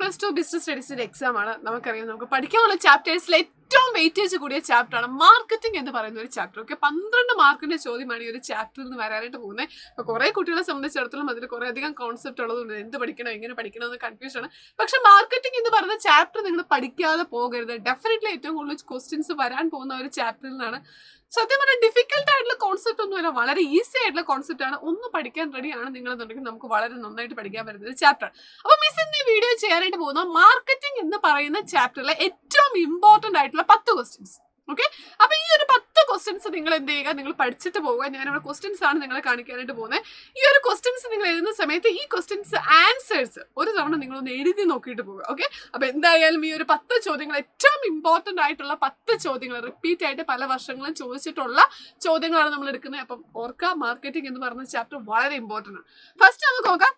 +2 business സ്റ്റഡീസിന്റെ exam ആണ്. നമുക്കറിയാം, നമുക്ക് പഠിക്കാനുള്ള ചാപ്റ്റേഴ്സിലെ ഏറ്റവും വെയിറ്റേജ് കൂടിയ ചാപ്റ്റർ ആണ് മാർക്കറ്റിംഗ് എന്ന് പറയുന്ന ഒരു ചാപ്റ്റർ. ഓക്കെ, 12 മാർക്കിന്റെ ചോദ്യമാണ് ഈ ഒരു ചാപ്റ്ററിൽ നിന്ന് വരാനായിട്ട് പോകുന്നത്. അപ്പോൾ കുറെ കുട്ടികളെ സംബന്ധിച്ചിടത്തോളം അതിൽ കുറെ അധികം കോൺസെപ്റ്റ് ഉള്ളതുകൊണ്ട് എന്ത് പഠിക്കണം, എങ്ങനെ പഠിക്കണം എന്ന് കൺഫ്യൂഷൻ ആണ്. പക്ഷെ മാർക്കറ്റിംഗ് എന്ന് പറയുന്ന ചാപ്റ്റർ നിങ്ങൾ പഠിക്കാതെ പോകരുത്. ഡെഫിനറ്റ്ലി ഏറ്റവും കൂടുതൽ ക്വസ്റ്റ്യൻസ് വരാൻ പോകുന്ന ഒരു ചാപ്റ്ററിൽ നിന്നാണ്. സത്യം പറഞ്ഞാൽ ഡിഫിക്കൽട്ട് ആയിട്ടുള്ള കോൺസെപ്റ്റ് ഒന്നുമില്ല, വളരെ ഈസി ആയിട്ടുള്ള കോൺസെപ്റ്റ് ആണ്. ഒന്ന് പഠിക്കാൻ റെഡിയാണ് നിങ്ങളെന്നുണ്ടെങ്കിൽ നമുക്ക് വളരെ നന്നായിട്ട് പഠിക്കാൻ പറ്റുന്ന ഒരു ചാപ്റ്റർ. അപ്പൊ മിസ് ഇന്ന് ഈ വീഡിയോ ചെയ്യാനായിട്ട് പോകുന്ന മാർക്കറ്റിംഗ് എന്ന് പറയുന്ന ചാപ്റ്ററിലെ ഏറ്റവും ഇമ്പോർട്ടന്റ് ആയിട്ടുള്ള 10 ക്വസ്റ്റ്യൻസ്. ഓക്കെ, അപ്പൊ ഈ ഒരു 10 ക്വസ്റ്റ്യൻസ് നിങ്ങൾ എന്ത് ചെയ്യുക, നിങ്ങൾ പഠിച്ചിട്ട് പോവുക. ഞാനിവിടെ ക്വസ്റ്റ്യൻസ് ആണ് നിങ്ങളെ കാണിക്കാനായിട്ട് പോകുന്നത്. ഈ ഒരു ക്വസ്റ്റ്യൻസ് നിങ്ങൾ എഴുതുന്ന സമയത്ത് ഈ ക്വസ്റ്റ്യൻസ് ആൻസേഴ്സ് ഒരു തവണ നിങ്ങളൊന്ന് എഴുതി നോക്കിയിട്ട് പോവുക. ഓക്കെ, അപ്പൊ എന്തായാലും ഈ ഒരു 10 ചോദ്യങ്ങൾ, ഏറ്റവും ഇമ്പോർട്ടന്റ് ആയിട്ടുള്ള 10 ചോദ്യങ്ങൾ, റിപ്പീറ്റ് ആയിട്ട് പല വർഷങ്ങളും ചോദിച്ചിട്ടുള്ള ചോദ്യങ്ങളാണ് നമ്മൾ എടുക്കുന്നത്. അപ്പം ഓർക്കുക, മാർക്കറ്റിംഗ് എന്ന് പറയുന്ന ചാപ്റ്റർ വളരെ ഇമ്പോർട്ടന്റ് ആണ്. ഫസ്റ്റ് നമുക്ക് നോക്കാം,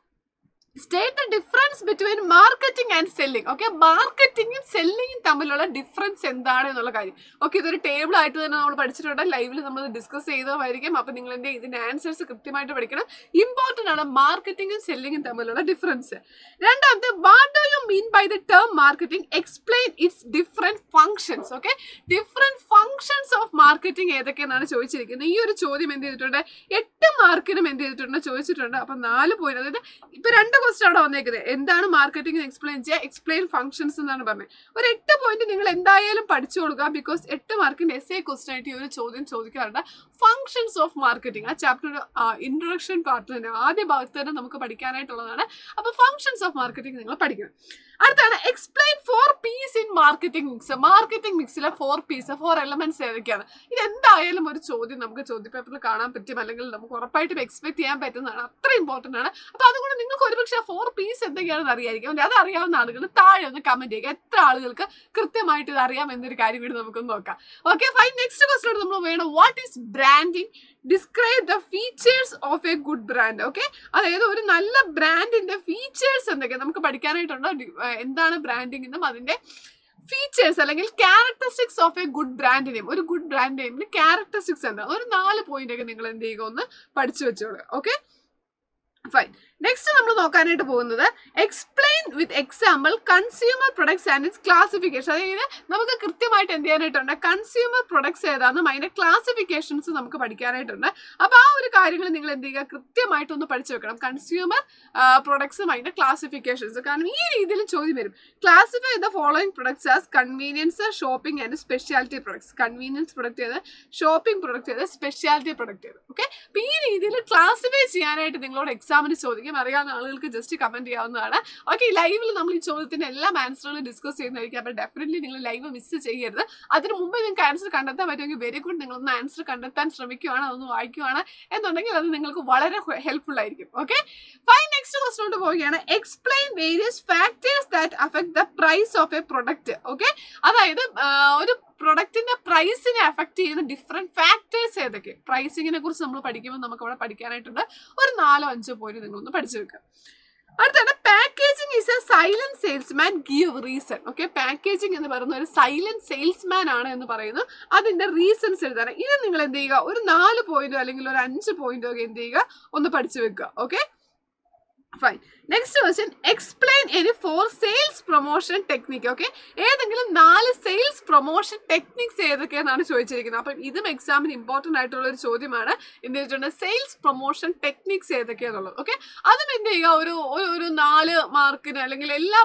state the difference between marketing and selling. Okay, മാർക്കറ്റിംഗും സെല്ലിംഗും തമ്മിലുള്ള ഡിഫറൻസ് എന്താണ് എന്നുള്ള കാര്യം. ഓക്കെ, ഇതൊരു ടേബിൾ ആയിട്ട് തന്നെ നമ്മൾ പഠിച്ചിട്ടുണ്ട്, ലൈവിൽ നമ്മൾ ഡിസ്കസ് ചെയ്തതായിരിക്കും. അപ്പൊ നിങ്ങൾ എന്ത് ഇതിന്റെ ആൻസേഴ്സ് കൃത്യമായിട്ട് പഠിക്കണം. ഇമ്പോർട്ടന്റ് ആണ് മാർക്കറ്റിംഗും സെല്ലിംഗും തമ്മിലുള്ള ഡിഫറൻസ്. രണ്ടാമത്തെ, what do you mean by the term marketing, explain its different functions. Okay, different functions of marketing ഏതൊക്കെയെന്നാണ് ചോദിച്ചിരിക്കുന്നത്. ഈ ഒരു ചോദ്യം എന്ത് ചെയ്തിട്ടുണ്ട്, 8 മാർക്കിനും എന്ത് ചെയ്തിട്ടുണ്ട്, ചോദിച്ചിട്ടുണ്ട്. അപ്പൊ 4 പോയിന്റ്, അതായത് ഇപ്പൊ 2 ക്വസ്റ്റ്യൻ അവിടെ വന്നേക്കുന്നത്. എന്താണ് മാർക്കറ്റിംഗ് എക്സ്പ്ലെയിൻ ചെയ്യുക, എക്സ്പ്ലെയിൻ ഫങ്ഷൻസ് എന്നാണ് പറഞ്ഞത്. ഒരു 8 പോയിന്റ് നിങ്ങൾ എന്തായാലും പഠിച്ചു കൊടുക്കുക. ബിക്കോസ് 8 മാർക്കിന്റെ എസ്എ ക്വസ്റ്റ്യൻ ആയിട്ട് ഈ ഒരു ചോദ്യം ചോദിക്കാറുണ്ട്. ഫങ്ഷൻസ് ഓഫ് മാർക്കറ്റിംഗ് ആ ചാപ്റ്റർ ഇൻട്രൊഡക്ഷൻ പാർട്ടിൽ തന്നെ ആദ്യ ഭാഗത്ത് തന്നെ നമുക്ക് പഠിക്കാനായിട്ടുള്ളതാണ്. അപ്പൊ ഫങ്ഷൻസ് ഓഫ് മാർക്കറ്റിംഗ് നിങ്ങൾ പഠിക്കണം. അടുത്താണ് explain 4 P's in marketing mix. Marketing മിക്സിലെ 4 P's, 4 എലമെന്റ്സ് ഏതൊക്കെയാണ്? ഇത് എന്തായാലും ഒരു ചോദ്യം നമുക്ക് ചോദ്യപേപ്പറിൽ കാണാൻ പറ്റും, അല്ലെങ്കിൽ നമുക്ക് ഉറപ്പായിട്ടും എക്സ്പെക്ട് ചെയ്യാൻ പറ്റുന്നതാണ്. അത്ര ഇമ്പോർട്ടന്റ് ആണ്. അപ്പൊ അതുകൊണ്ട് നിങ്ങൾക്ക് ഒരുപക്ഷെ 4 P's എന്തൊക്കെയാണെന്ന് അറിയായിരിക്കും. അത് അറിയാവുന്ന ആളുകൾ താഴെ ഒന്ന് കമന്റ് ചെയ്യുക. എത്ര ആളുകൾക്ക് കൃത്യമായിട്ട് ഇത് അറിയാം എന്നൊരു കാര്യം കൂടി നമുക്കൊന്ന് നോക്കാം. Okay, fine. നെക്സ്റ്റ് ക്വസ്റ്റ്യൻ നമ്മൾ വേണം, what is branding, describe the features of A good brand. Okay, അതായത് ഒരു നല്ല ബ്രാൻഡിന്റെ ഫീച്ചേഴ്സ് എന്തൊക്കെയാണ് നമുക്ക് പഠിക്കാനായിട്ടുണ്ട്. എന്താണ് ബ്രാൻഡിങ് എന്നും അതിന്റെ ഫീച്ചേഴ്സ് അല്ലെങ്കിൽ characteristics of A good brand name. ഒരു ഗുഡ് ബ്രാൻഡ് നെയിമിന് ക്യാരക്ടറിസ്റ്റിക്സ് എന്താ, ഒരു 4 പോയിന്റ് ഒക്കെ നിങ്ങൾ എന്ത് ചെയ്യുക, ഒന്ന് പഠിച്ചു വെച്ചോളൂ. Okay, fine. നെക്സ്റ്റ് നമ്മൾ നോക്കാനായിട്ട് പോകുന്നത്, explain with example consumer products and it's classification. അതായത് നമുക്ക് കൃത്യമായിട്ട് എന്ത് ചെയ്യാനായിട്ടുണ്ട്, കൺസ്യൂമർ പ്രൊഡക്ട്സ് ഏതാണെന്നും അതിന്റെ ക്ലാസിഫിക്കേഷൻസ് നമുക്ക് പഠിക്കാനായിട്ടുണ്ട്. അപ്പൊ ആ ഒരു കാര്യങ്ങൾ നിങ്ങൾ എന്ത് ചെയ്യുക, കൃത്യമായിട്ടൊന്ന് പഠിച്ചു വെക്കണം. കൺസ്യൂമർ പ്രൊഡക്ട്സും അതിന്റെ ക്ലാസിഫിക്കേഷൻസ്. കാരണം ഈ രീതിയിൽ ചോദ്യം വരും. Classify the following products as convenience, shopping and speciality products. Convenience product ചെയ്ത്, ഷോപ്പിംഗ് പ്രൊഡക്റ്റ് ചെയ്ത്, സ്പെഷ്യാലിറ്റി പ്രൊഡക്റ്റ് ചെയ്ത്. ഓക്കെ, അപ്പൊ ഈ രീതിയിൽ ക്ലാസിഫൈ ചെയ്യാനായിട്ട് നിങ്ങളോട് എക്സാമിന് ചോദിക്കും. അറിയാവുന്ന ആളുകൾക്ക് ജസ്റ്റ് കമന്റ് ചെയ്യാവുന്നതാണ്. ഓക്കെ, ലൈവിൽ നമ്മൾ ഈ ചോദ്യത്തിന്റെ എല്ലാ ആൻസറുകളും ഡിസ്കസ് ചെയ്യുന്നതായിരിക്കും. അപ്പൊ ഡെഫിനറ്റ്ലി നിങ്ങൾ ലൈവ് മിസ് ചെയ്യരുത്. അതിന് മുമ്പ് നിങ്ങൾക്ക് ആൻസർ കണ്ടെത്താൻ പറ്റുമെങ്കിൽ വെരി ഗുഡ്. നിങ്ങളൊന്ന് ആൻസർ കണ്ടെത്താൻ ശ്രമിക്കുകയാണ്, അതൊന്ന് വായിക്കുകയാണ് എന്നുണ്ടെങ്കിൽ അത് നിങ്ങൾക്ക് വളരെ ഹെൽപ്ഫുൾ ആയിരിക്കും. Okay, fine. നെക്സ്റ്റ് ക്വസ്റ്റ്യനോട്ട് പോവുകയാണ്, explain various factors that affect the price of a product. Okay, അതായത് ഒരു പ്രൊഡക്റ്റിന്റെ പ്രൈസിനെ അഫക്ട് ചെയ്യുന്ന ഡിഫറെന്റ് ഫാക്ടേഴ്സ് ഏതൊക്കെ. പ്രൈസിങ്ങിനെ കുറിച്ച് നമ്മൾ പഠിക്കുമ്പോൾ നമുക്ക് അവിടെ പഠിക്കാനായിട്ടുണ്ട്. ഒരു 4-5 പോയിന്റ് നിങ്ങളൊന്ന് പഠിച്ചു വെക്കുക. അടുത്താണ്, packaging is A silent salesman, give reason. Okay, packaging എന്ന് പറയുന്ന ഒരു സൈലന്റ് സെയിൽസ്മാൻ ആണ് എന്ന് പറയുന്നു. അതിന്റെ റീസൺസ് എഴുതാൻ. ഇത് നിങ്ങൾ എന്ത് ചെയ്യുക, ഒരു 4 പോയിന്റോ അല്ലെങ്കിൽ ഒരു 5 പോയിന്റോ ഒക്കെ എന്ത് ചെയ്യുക, ഒന്ന് പഠിച്ചു വെക്കുക. Okay, fine. Next question, explain any 4 sales promotion technique. Okay, ഏതെങ്കിലും 4 സെയിൽസ് പ്രൊമോഷൻ ടെക്നിക്സ് ഏതൊക്കെയാണെന്നാണ് ചോദിച്ചിരിക്കുന്നത്. അപ്പം ഇതും എക്സാമിന് ഇമ്പോർട്ടന്റ് ആയിട്ടുള്ള ഒരു ചോദ്യമാണ്. എന്ത് ചെയ്തിട്ടുണ്ട്, സെയിൽസ് പ്രൊമോഷൻ ടെക്നിക്സ് ഏതൊക്കെയാണെന്നുള്ളത്. ഓക്കെ, അതും എന്ത് ചെയ്യുക, ഒരു 4 മാർക്കിന് അല്ലെങ്കിൽ എല്ലാ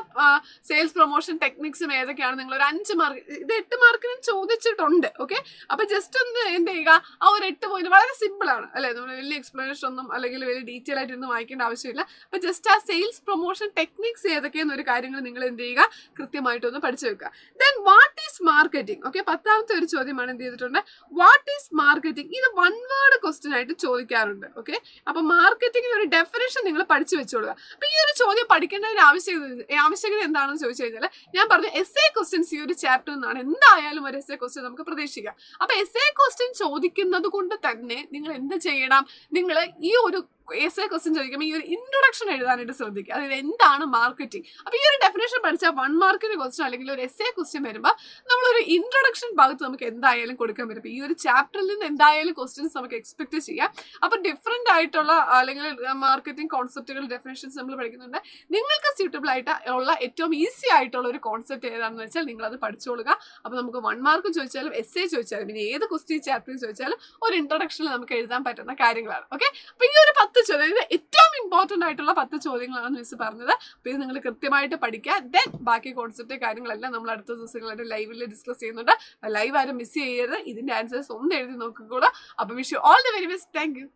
സെയിൽസ് പ്രൊമോഷൻ ടെക്നിക്സും ഏതൊക്കെയാണ് നിങ്ങൾ ഒരു 5 മാർക്ക്, ഇത് 8 മാർക്കിനും ചോദിച്ചിട്ടുണ്ട്. ഓക്കെ, അപ്പൊ ജസ്റ്റ് ഒന്ന് എന്ത് ചെയ്യുക, ആ ഒരു 8 പോയിന്റ് വളരെ സിമ്പിൾ ആണ് അല്ലെ. നമ്മൾ വലിയ എക്സ്പ്ലനേഷൻ ഒന്നും അല്ലെങ്കിൽ വലിയ ഡീറ്റെയിൽ ആയിട്ടൊന്നും വായിക്കേണ്ട ആവശ്യമില്ല. അപ്പൊ ജസ്റ്റ് ആ സെയിൽസ് പ്രൊമോഷൻ ടെക്നിക്സ് ഏതൊക്കെയെന്ന് ഒരു കാര്യങ്ങൾ നിങ്ങൾ എന്ത് ചെയ്യുക, കൃത്യമായിട്ടൊന്ന് പഠിച്ചു വെക്കുക. Then what is marketing. Okay, 10ാമത്തെ ഒരു ചോദ്യമാണ് എന്ത് ചെയ്തിട്ടുണ്ട്, വാട്ട് ഈസ് മാർക്കറ്റിംഗ്. ഇത് 1 വേർഡ് ക്വസ്റ്റ്യൻ ആയിട്ട് ചോദിക്കാറുണ്ട്. ഓക്കെ, അപ്പൊ മാർക്കറ്റിംഗിന് ഒരു ഡെഫിനേഷൻ നിങ്ങൾ പഠിച്ചു വെച്ചോളുക. അപ്പൊ ഈ ഒരു ചോദ്യം പഠിക്കേണ്ട ഒരു ആവശ്യകത എന്താണെന്ന് ചോദിച്ചു കഴിഞ്ഞാൽ, ഞാൻ പറഞ്ഞു എസ്എ ക്വസ്റ്റ്യൻസ് ഈ ഒരു ചാപ്റ്ററിൽ നിന്നാണ് എന്തായാലും ഒരു എസ്എ ക്വസ്റ്റ്യൻ നമുക്ക് പ്രതീക്ഷിക്കാം. അപ്പൊ എസ്എ ക്വസ്റ്റ്യൻ ചോദിക്കുന്നത് കൊണ്ട് തന്നെ നിങ്ങൾ എന്ത് ചെയ്യണം, നിങ്ങൾ ഈ ഒരു എസ്സേ ക്വസ്റ്റ്യൻ ചോദിക്കുമ്പോൾ ഈ ഒരു ഇൻട്രൊഡക്ഷൻ എഴുതാനായിട്ട് ശ്രദ്ധിക്കുക. അതായത് എന്താണ് മാർക്കറ്റിംഗ്. അപ്പോൾ ഈ ഒരു ഡെഫിനേഷൻ പഠിച്ചാൽ 1 മാർക്കിന് ക്വസ്റ്റ്യൻ അല്ലെങ്കിൽ ഒരു എസ്സേ ക്വസ്റ്റ്യൻ വരുമ്പോൾ നമ്മളൊരു ഇൻട്രൊഡക്ഷൻ ഭാഗത്ത് നമുക്ക് എന്തായാലും കൊടുക്കാൻ പറ്റും. ഈ ഒരു ചാപ്റ്ററിൽ നിന്ന് എന്തായാലും ക്വസ്റ്റ്യൻസ് നമുക്ക് എക്സ്പെക്ട് ചെയ്യാം. അപ്പോൾ ഡിഫറെൻ്റ് ആയിട്ടുള്ള അല്ലെങ്കിൽ മാർക്കറ്റിംഗ് കോൺസെപ്റ്റുകൾ ഡെഫിനേഷൻസ് നമ്മൾ പഠിക്കുന്നുണ്ട്. നിങ്ങൾക്ക് സ്യൂട്ടബിൾ ആയിട്ട് ഉള്ള ഏറ്റവും ഈസി ആയിട്ടുള്ള ഒരു കോൺസെപ്റ്റ് ഏതാണെന്ന് വെച്ചാൽ നിങ്ങളത് പഠിച്ചോളുക. അപ്പോൾ നമുക്ക് 1 മാർക്ക് ചോദിച്ചാലും എസ്സേ ചോദിച്ചാലും പിന്നെ ഏത് ക്വസ്റ്റ്യൻ ചാപ്റ്ററിൽ ചോദിച്ചാലും ഒരു ഇൻട്രൊഡക്ഷനിൽ നമുക്ക് എഴുതാൻ പറ്റുന്ന കാര്യങ്ങളാണ്. ഓക്കെ, അപ്പോൾ ഈ ഒരു 10 ചോദ്യം ഇത് ഏറ്റവും ഇമ്പോർട്ടൻ്റ് ആയിട്ടുള്ള 10 ചോദ്യങ്ങളാണ് മിസ് പറഞ്ഞത്. അപ്പോൾ ഇത് നിങ്ങൾ കൃത്യമായിട്ട് പഠിക്കുക. ദെൻ ബാക്കി കോൺസെപ്റ്റ് കാര്യങ്ങളെല്ലാം നമ്മൾ അടുത്ത ദിവസങ്ങളായിട്ട് ലൈവിൽ ഡിസ്കസ് ചെയ്യുന്നുണ്ട്. ലൈവ് ആരും മിസ് ചെയ്യരുത്. ഇതിന്റെ ആൻസേഴ്സ് ഒന്ന് എഴുതി നോക്കിക്കോളൂ. അപ്പോൾ wish you all the very best. Thank you.